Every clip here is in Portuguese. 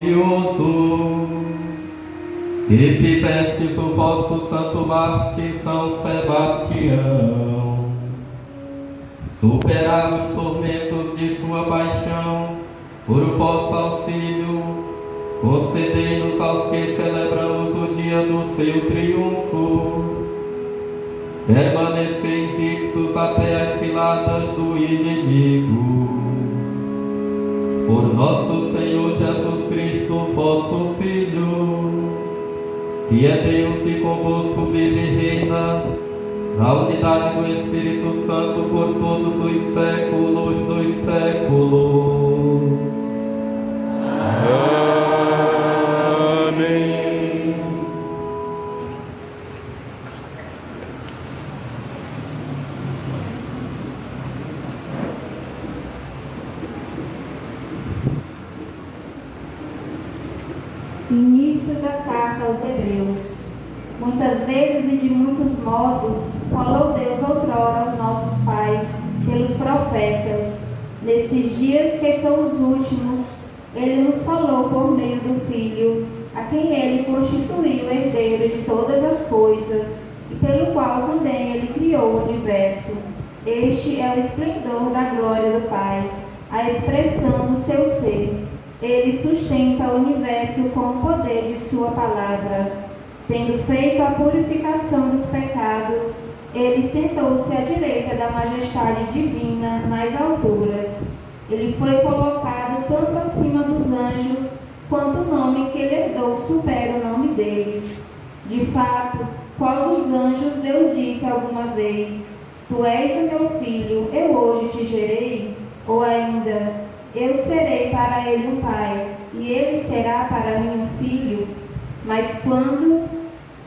glorioso, que fizestes o vosso santo mártir São Sebastião superar os tormentos de sua paixão. Por vosso auxílio, concedei-nos aos que celebramos o dia do seu triunfo permanecer invictos até as ciladas do inimigo. Por nosso Senhor Jesus Cristo, vosso Filho, que é Deus e convosco vive e reina, na unidade do Espírito Santo, por todos os séculos dos séculos. Amém. Início da carta aos Hebreus. Muitas vezes e de muitos modos falou Deus outrora aos nossos pais pelos profetas. Nesses dias que são os últimos, Ele nos falou por meio do Filho, a quem Ele constituiu herdeiro de todas as coisas, e pelo qual também Ele criou o universo. Este é o esplendor da glória do Pai, a expressão do seu ser. Ele sustenta o universo com o poder de sua palavra. Tendo feito a purificação dos pecados, ele sentou-se à direita da majestade divina nas alturas. Ele foi colocado tanto acima dos anjos, quanto o nome que ele herdou supera o nome deles. De fato, qual dos anjos Deus disse alguma vez: Tu és o meu filho, eu hoje te gerei? Ou ainda: Eu serei para ele um pai, e ele será para mim um filho? Mas quando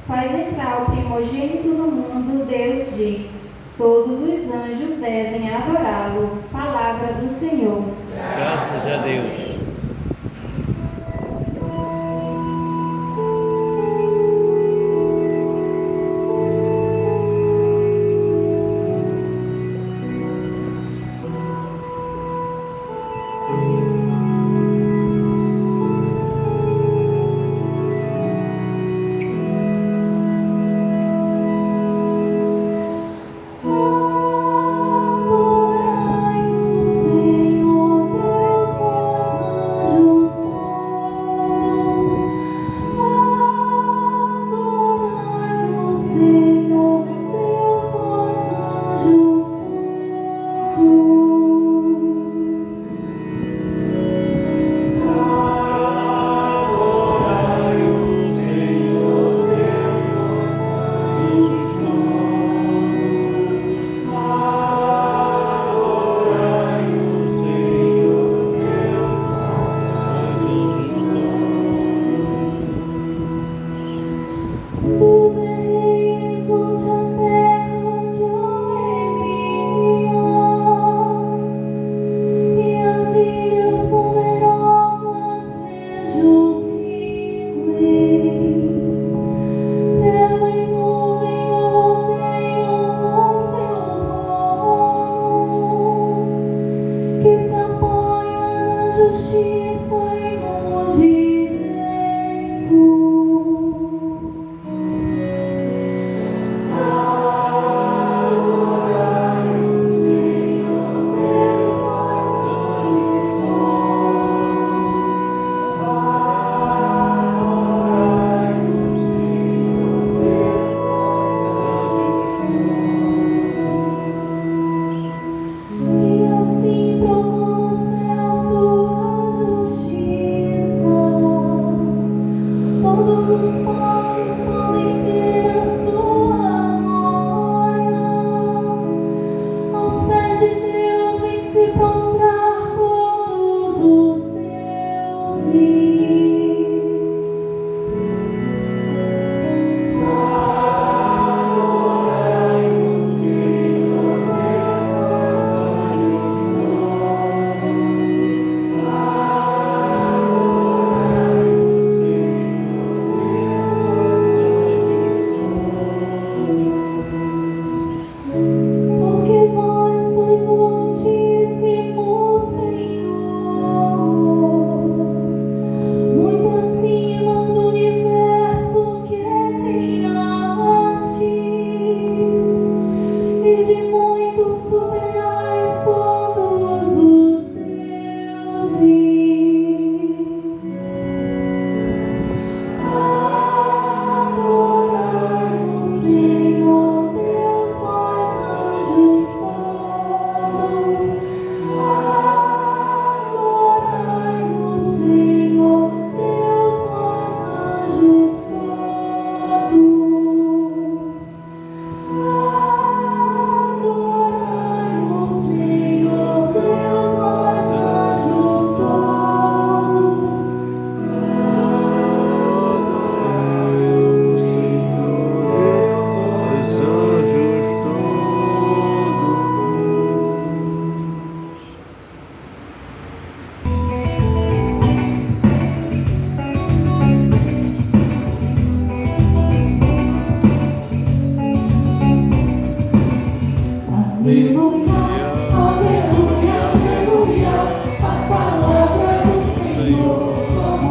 faz entrar o primogênito no mundo, Deus diz: Todos os anjos devem adorá-lo. Palavra do Senhor. Graças a Deus.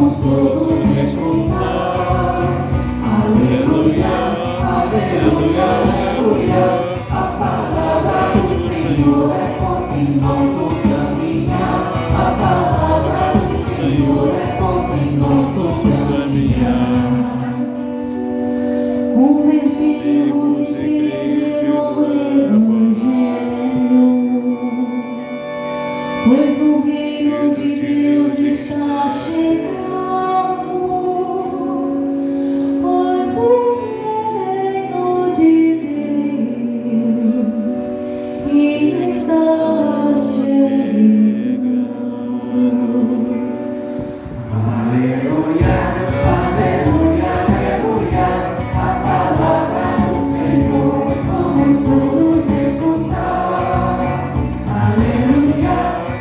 vamos todos escutar. Aleluia, aleluia, aleluia. A palavra do Senhor é força em nosso caminhar. A palavra do Senhor é força em nosso caminhar. Convertemos e crede no Evangelho, pois o reino de Deus está chegando. Pois o reino de Deus está chegando. Aleluia, aleluia, aleluia. A palavra do Senhor vamos todos escutar. Aleluia,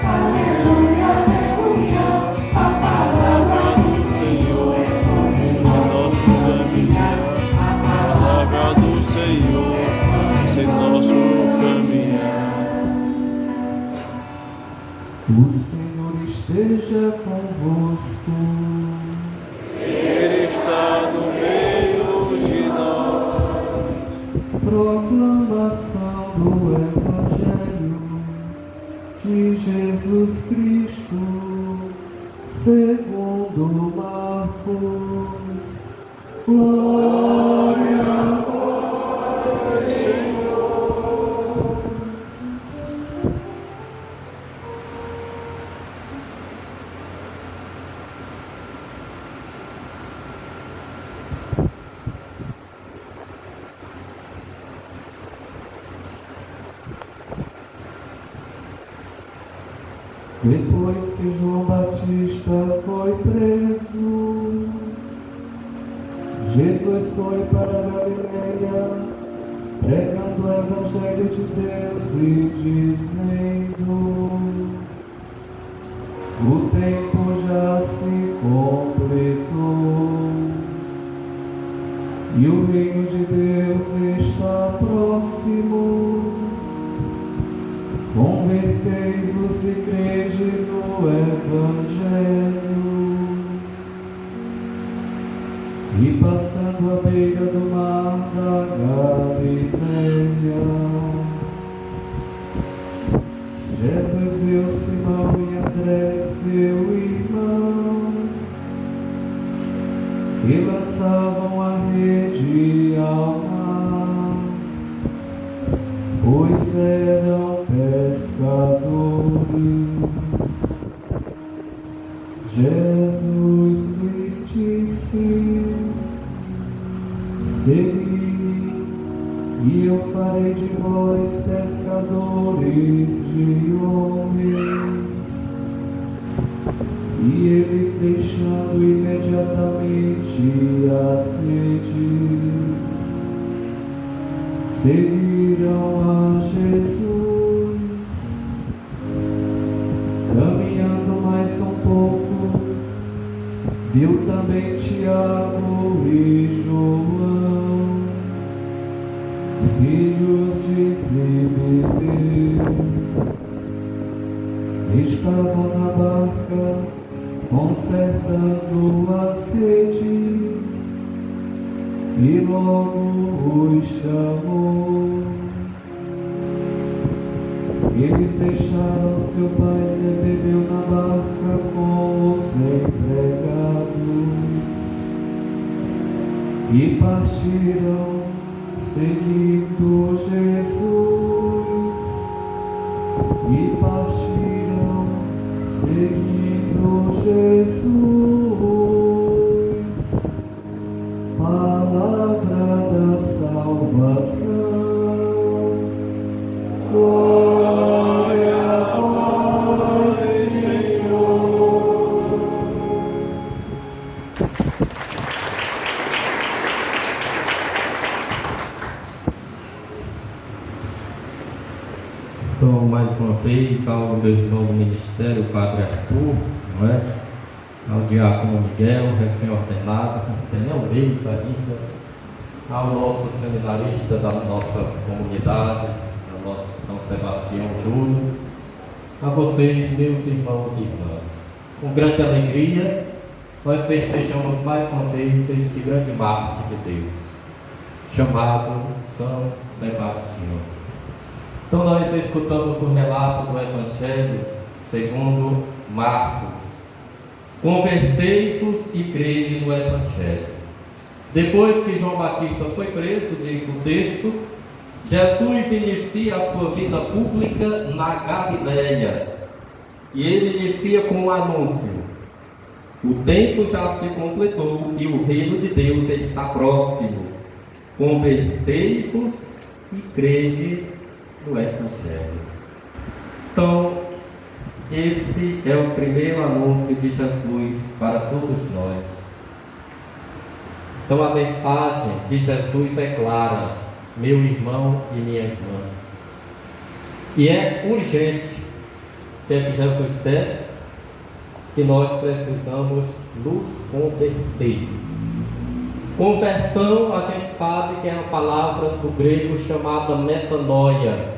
aleluia, aleluia. A palavra do Senhor é força em nosso caminhar. A palavra do Senhor é força em nosso caminhar. O Senhor esteja convosco. Ele está no meio de nós. Proclamação do Evangelho de Jesus Cristo, segundo Marcos. Glória a vós, Senhor. Depois que João Batista foi preso, Jesus foi para a Galileia, pregando o Evangelho de Deus e dizendo: o tempo já se completou e o reino de Deus está próximo. Convertei-vos e crede no Evangelho. E passando à beira do mar da Galileia, Jesus viu Simão e André, seu irmão, que lançavam a rede ao mar, pois eram pescadores. Jesus lhes disse: segui-me, e eu farei de vós pescadores de homens. E eles, deixando imediatamente as redes, seguiram a Jesus. Caminhando mais um pouco, viu também Tiago e João, filhos de Zebedeu. Estavam na barca, consertando as redes, e logo os chamou. Eles deixaram seu pai Zebedeu na barca com os empregados e partiram, seguindo Jesus. E partiram, seguindo Jesus. Palavra da salvação. Glória a vós, Senhor. Então, mais uma vez, ao meu irmão do ministério, o Padre Arthur, não é? Ao diácono Miguel, recém-ordenado, não tem nem um mês ainda, ao nosso seminarista da nossa comunidade, ao nosso São Sebastião Júnior, a vocês, meus irmãos e irmãs. Com grande alegria, nós festejamos mais uma vez este grande mártir de Deus, chamado São Sebastião. Então nós escutamos o relato do Evangelho segundo Marcos. Convertei-vos e crede no Evangelho. Depois que João Batista foi preso, diz o texto, Jesus inicia a sua vida pública na Galileia. E ele inicia com um anúncio: o tempo já se completou e o reino de Deus está próximo. Convertei-vos e crede no Evangelho. Então, esse é o primeiro anúncio de Jesus para todos nós. Então, a mensagem de Jesus é clara, meu irmão e minha irmã. E é urgente. O que é que Jesus pede? Que nós precisamos nos converter. Conversão, a gente sabe que é a palavra do grego chamada metanoia.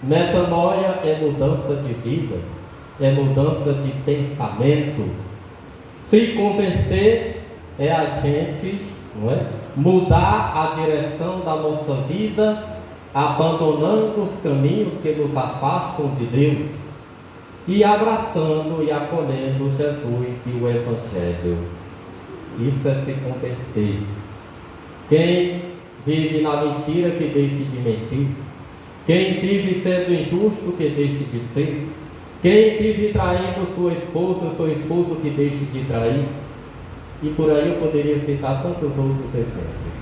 Metanoia é mudança de vida, é mudança de pensamento. Se converter é a gente, não é, mudar a direção da nossa vida, abandonando os caminhos que nos afastam de Deus e abraçando e acolhendo Jesus e o Evangelho. Isso é se converter. Quem vive na mentira, que deixe de mentir. Quem vive sendo injusto, que deixe de ser. Quem vive traindo sua esposa, seu esposo, que deixe de trair. E por aí eu poderia citar tantos outros exemplos.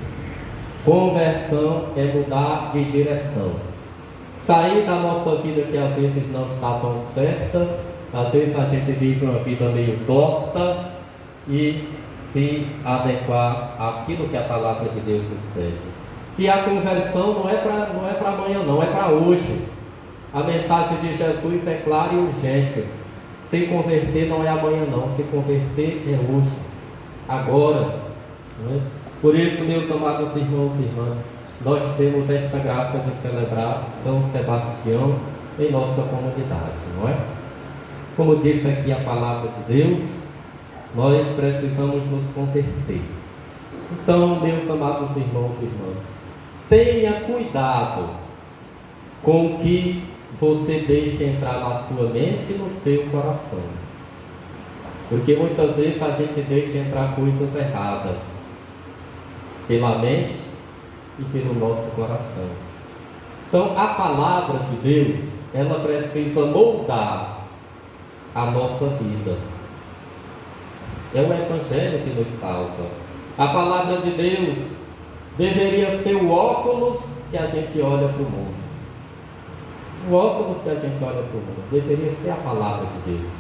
Conversão é mudar de direção. Sair da nossa vida que às vezes não está tão certa, às vezes a gente vive uma vida meio torta, e se adequar àquilo que a palavra de Deus nos pede. E a conversão não é para amanhã, não, é para hoje. A mensagem de Jesus é clara e urgente. Se converter não é amanhã, não. Se converter é hoje, agora. Não é? Por isso, meus amados irmãos e irmãs, nós temos esta graça de celebrar São Sebastião em nossa comunidade, não é? Como disse aqui a palavra de Deus, nós precisamos nos converter. Então, meus amados irmãos e irmãs, tenha cuidado com o que você deixa entrar na sua mente e no seu coração. Porque muitas vezes a gente deixa entrar coisas erradas pela mente e pelo nosso coração. Então, a palavra de Deus, ela precisa moldar a nossa vida. É o Evangelho que nos salva. A palavra de Deus deveria ser o óculos que a gente olha para o mundo. O óculos que a gente olha para o mundo deveria ser a palavra de Deus.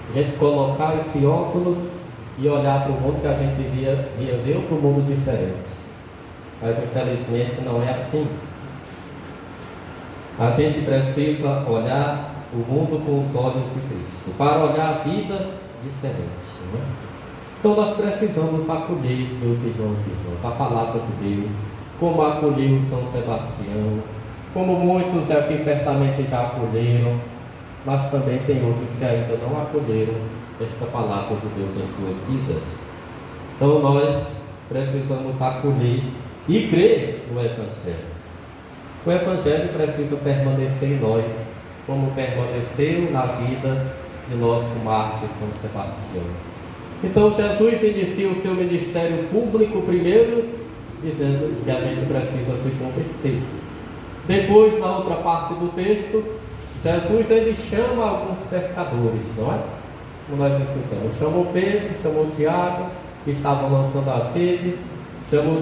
A gente colocar esse óculos e olhar para o mundo que a gente via ver outro mundo diferente. Mas infelizmente não é assim. A gente precisa olhar o mundo com os olhos de Cristo, para olhar a vida diferente, não é? Então nós precisamos acolher, meus irmãos e irmãs, a palavra de Deus, como acolheu São Sebastião, como muitos aqui certamente já acolheram, mas também tem outros que ainda não acolheram esta palavra de Deus em suas vidas. Então nós precisamos acolher e crer no Evangelho. O Evangelho precisa permanecer em nós, como permaneceu na vida de nosso mártir São Sebastião. Então Jesus inicia o seu ministério público primeiro, dizendo que a gente precisa se converter. Depois, na outra parte do texto, Jesus ele chama alguns pescadores, não é? Como nós escutamos, chamou Pedro, chamou Tiago, que estavam lançando as redes, chamou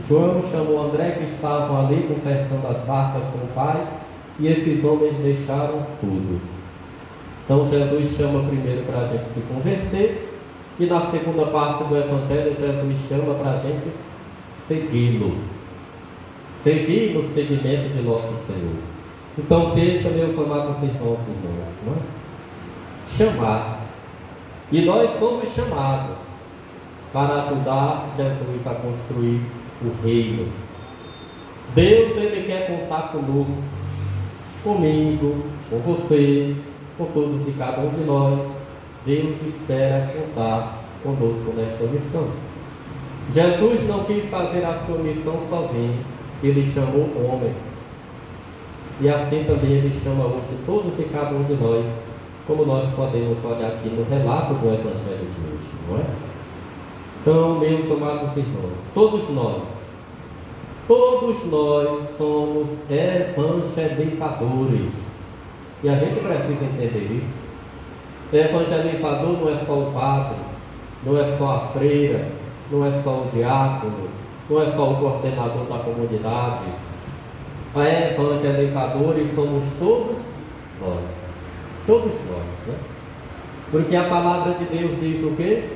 João, chamou André, que estavam ali consertando as barcas com o Pai, e esses homens deixaram tudo. Então Jesus chama primeiro para a gente se converter, e na segunda parte do Evangelho Jesus chama para a gente segui-lo. Seguir no seguimento de nosso Senhor. Então veja, meus amados irmãos e irmãs, não é? Chamar. E nós somos chamados para ajudar Jesus a construir o reino. Deus ele quer contar conosco, comigo, com você, com todos e cada um de nós, Deus espera contar conosco nesta missão. Jesus não quis fazer a sua missão sozinho, ele chamou homens. E assim também ele chama hoje todos e cada um de nós, como nós podemos olhar aqui no relato do Evangelho de hoje, não é? Então, meus amados irmãos, todos nós somos evangelizadores. E a gente precisa entender isso. Evangelizador não é só o padre, não é só a freira, não é só o diácono, não é só o coordenador da comunidade. Evangelizadores somos todos nós. Todos nós, né? Porque a palavra de Deus diz o quê?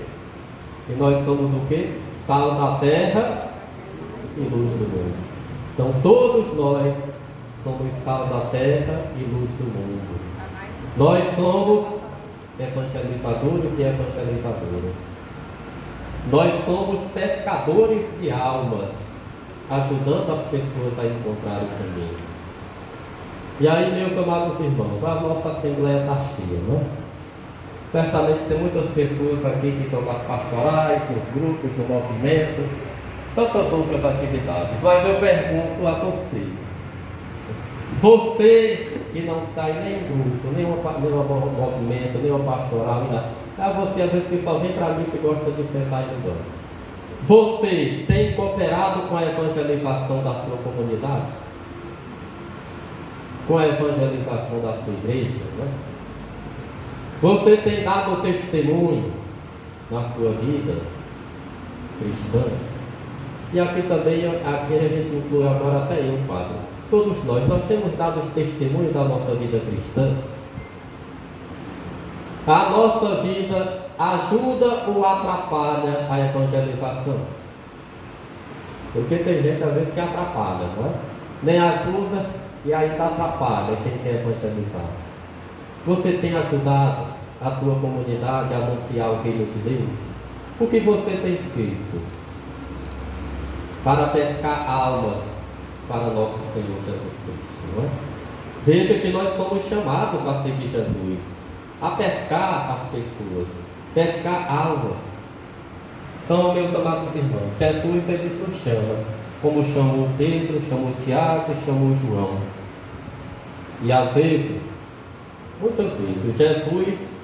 E nós somos o quê? Sal da terra e luz do mundo. Então todos nós somos sal da terra e luz do mundo. Nós somos evangelizadores e evangelizadoras. Nós somos pescadores de almas, ajudando as pessoas a encontrar o caminho. E aí, meus amados irmãos, a nossa Assembleia está cheia, não é? Certamente tem muitas pessoas aqui que estão nas pastorais, nos grupos, no movimento, tantas outras atividades. Mas eu pergunto a você que não está em nenhum grupo, nenhum movimento, nenhuma pastoral, nada. Você às vezes que só vem para mim se gosta de sentar aí no banco. Você tem cooperado com a evangelização da sua comunidade? Com a evangelização da sua igreja, né? Você tem dado testemunho na sua vida cristã? E aqui também, aqui a gente inclui agora até eu, padre. Todos nós temos dado testemunho da nossa vida cristã? A nossa vida ajuda ou atrapalha a evangelização? Porque tem gente às vezes que atrapalha, não é? Nem ajuda e ainda atrapalha quem quer evangelizar. Você tem ajudado a tua comunidade a anunciar o reino de Deus? O que você tem feito para pescar almas para nosso Senhor Jesus Cristo, não é? Veja que nós somos chamados a seguir Jesus, a pescar as pessoas, pescar almas. Então, meus amados irmãos, Jesus ele nos chama, como chamou Pedro, chamou Tiago, chamou João. E às vezes, muitas vezes, Jesus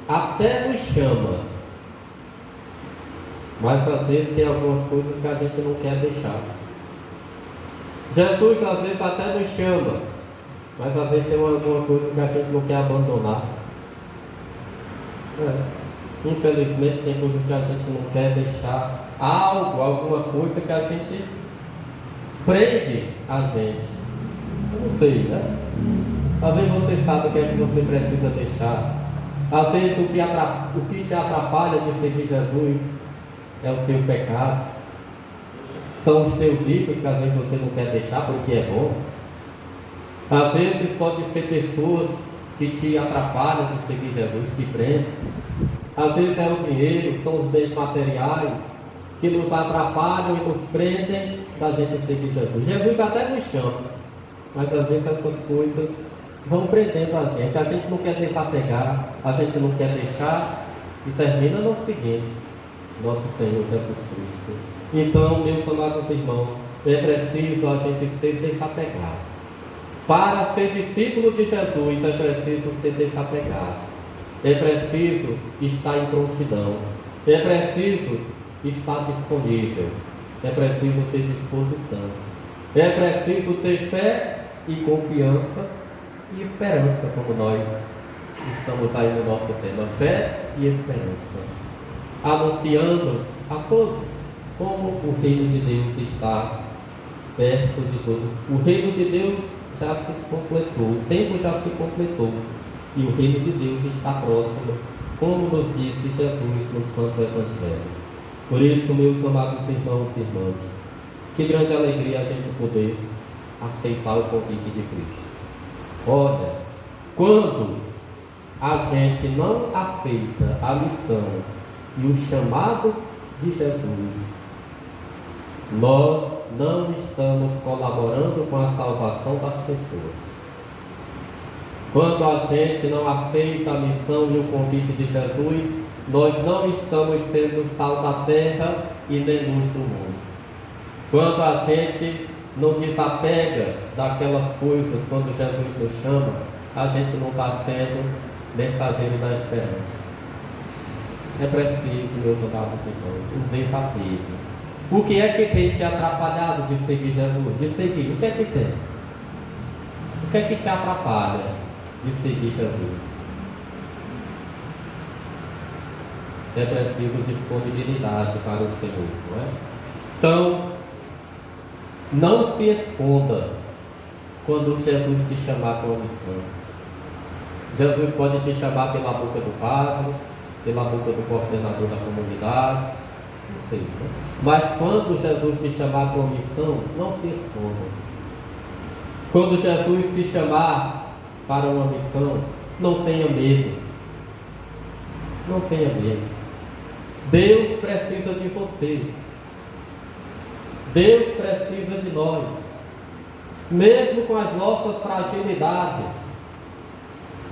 até nos chama, mas às vezes tem algumas coisas que a gente não quer deixar. Jesus às vezes até nos chama, mas às vezes tem alguma coisa que a gente não quer abandonar. Infelizmente tem coisas que a gente não quer deixar, alguma coisa que a gente prende a gente. Eu não sei, né? Talvez você saiba o que é que você precisa deixar. Às vezes o que te atrapalha de seguir Jesus é o teu pecado. São os teus vícios que às vezes você não quer deixar porque é bom. Às vezes pode ser pessoas que te atrapalham de seguir Jesus, te prende. Às vezes é o dinheiro, são os bens materiais que nos atrapalham e nos prendem da gente seguir Jesus. Jesus até nos chama, mas às vezes essas coisas vão prendendo a gente não quer desapegar, a gente não quer deixar e termina não seguindo nosso Senhor Jesus Cristo. Então, meus amados irmãos, é preciso a gente ser desapegado. Para ser discípulo de Jesus é preciso ser desapegado. É preciso estar em prontidão. É preciso estar disponível. É preciso ter disposição. É preciso ter fé e confiança e esperança, como nós estamos aí no nosso tema, fé e esperança, anunciando a todos como o reino de Deus está perto de todo. O reino de Deus já se completou, o tempo já se completou e o reino de Deus está próximo, como nos disse Jesus no Santo Evangelho. Por isso, meus amados irmãos e irmãs, que grande alegria a gente poder aceitar o convite de Cristo. Olha, quando a gente não aceita a missão e o chamado de Jesus, nós não estamos colaborando com a salvação das pessoas. Quando a gente não aceita a missão e o convite de Jesus, nós não estamos sendo sal da terra e nem luz do mundo. Quando a gente não desapega daquelas coisas, quando Jesus nos chama, a gente não está sendo mensageiro da esperança. É preciso, meus amados irmãos, um desapego. O que é que tem te atrapalhado de seguir Jesus? De seguir, o que é que tem? O que é que te atrapalha de seguir Jesus? É preciso disponibilidade para o Senhor, não é? Então, não se esconda quando Jesus te chamar para uma missão. Jesus pode te chamar pela boca do padre, pela boca do coordenador da comunidade, não sei, né? Mas quando Jesus te chamar para uma missão, não se esconda. Quando Jesus te chamar para uma missão, não tenha medo. Não tenha medo. Deus precisa de você. Deus precisa de nós. Mesmo com as nossas fragilidades,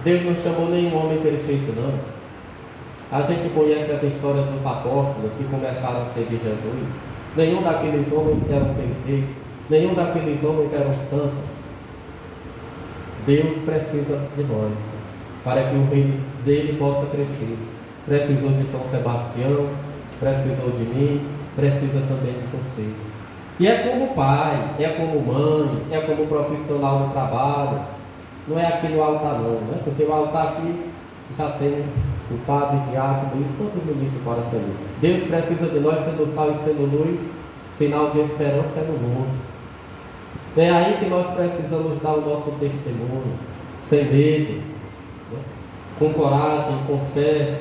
Deus não chamou nenhum homem perfeito, não. A gente conhece as histórias dos apóstolos que começaram a seguir Jesus. Nenhum daqueles homens eram perfeitos. Nenhum daqueles homens eram santos. Deus precisa de nós para que o reino dele possa crescer. Precisou de São Sebastião, precisou de mim, precisa também de você. E é como pai, é como mãe, é como profissional do trabalho. Não é aqui no altar não, né? Porque o altar aqui já tem o padre, o diácono e todo ministro para ser luz. Deus precisa de nós sendo sal e sendo luz, sinal de esperança no mundo. É aí que nós precisamos dar o nosso testemunho, sem medo, né? Com coragem, com fé.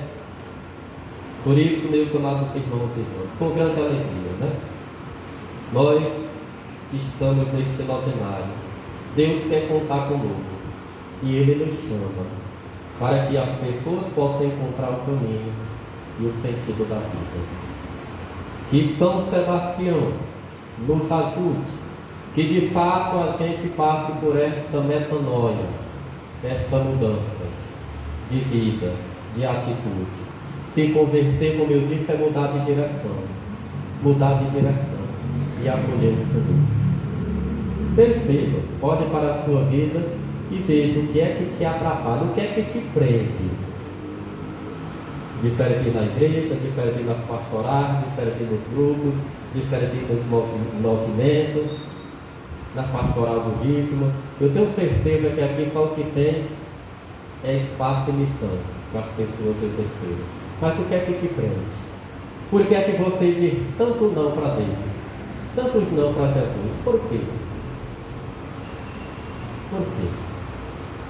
Por isso, meus amados irmãos e irmãs, com grande alegria, né? Nós estamos neste novenário. Deus quer contar conosco e Ele nos chama para que as pessoas possam encontrar o caminho e o sentido da vida. Que São Sebastião nos ajude, que de fato a gente passe por esta metanoia, esta mudança de vida, de atitude. Se converter, como eu disse, é mudar de direção. Mudar de direção e acolher o Senhor. Perceba, olhe para a sua vida e veja o que é que te atrapalha, o que é que te prende. De servir na igreja, de servir nas pastorais, de servir nos grupos, de servir nos movimentos, na pastoral do dízimo. Eu tenho certeza que aqui só o que tem é espaço e missão para as pessoas exercerem. Mas o que é que te prende? Por que é que você diz tanto não para Deus? Tantos não para Jesus? Por quê? Por quê?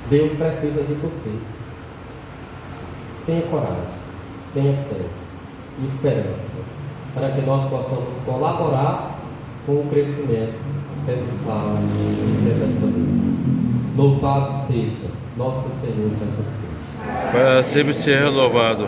Deus precisa de você. Tenha coragem, tenha fé e esperança, para que nós possamos colaborar com o crescimento, sendo sal e sendo essa luz. Louvado seja nosso Senhor Jesus Cristo. Para sempre ser renovado.